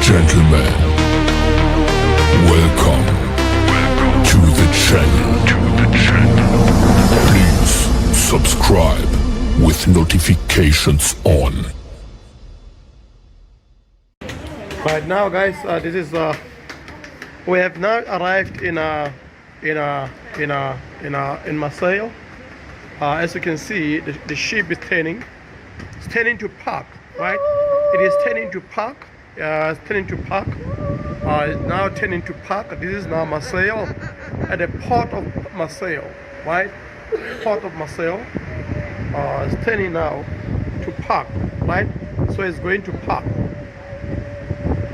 Gentlemen, welcome to the channel. Please subscribe with notifications on. Right now, guys, this is we have now arrived in Marseille. As you can see, the ship is turning. It's turning to park, right? It is turning to park. It's turning to park. It's now turning to park. This is now Marseille, at the port of Marseille, right? Port of Marseille. It's turning now to park, right? So it's going to park.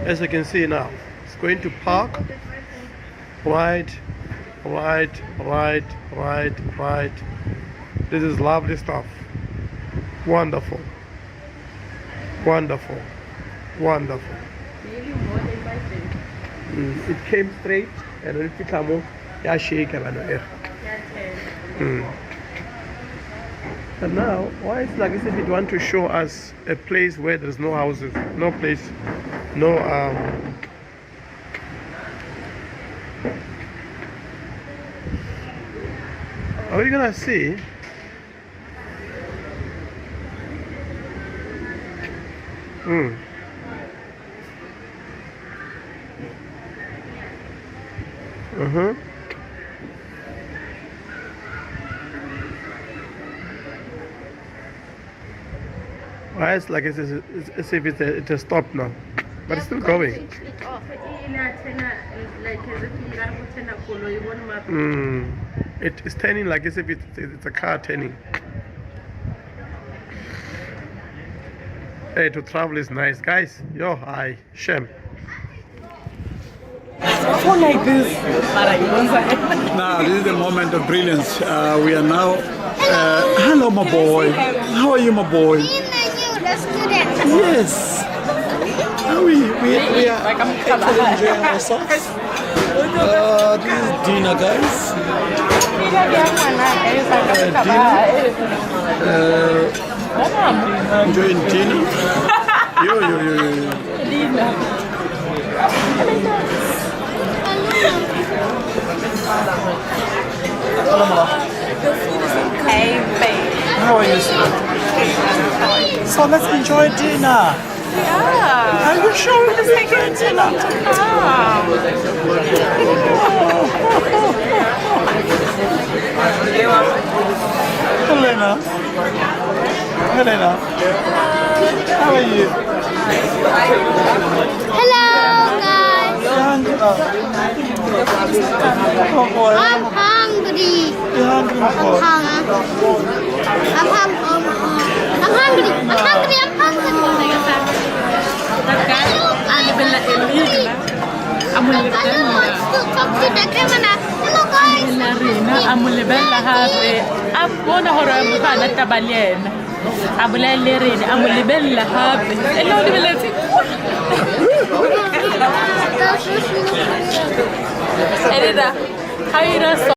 As you can see now, it's going to park. Right. This is lovely stuff. Wonderful. It came straight and then it came shake and And now, why it's like as if it want to show us a place where there's no houses, no place, no Are we gonna see? Why it's like it's as if it has stopped now, but it's still going. It is turning like as if it's a car turning. Hey, to travel is nice, guys. Yo, hi, Shem. Like this. Now, this is the moment of brilliance. We are now. Hello, my boy. How are you, my boy? Yes. We are actually enjoying ourselves. This is dinner, guys. Enjoying dinner. Yo. How are you, sir? So let's enjoy dinner. Yeah. Are you sure we can enjoy dinner? Helena, how are you? Hello, guys. Oh boy. I'm hungry. You're hungry, my boy. I'm hungry. Hello, wants to talk to the camera. Hello, guys. How you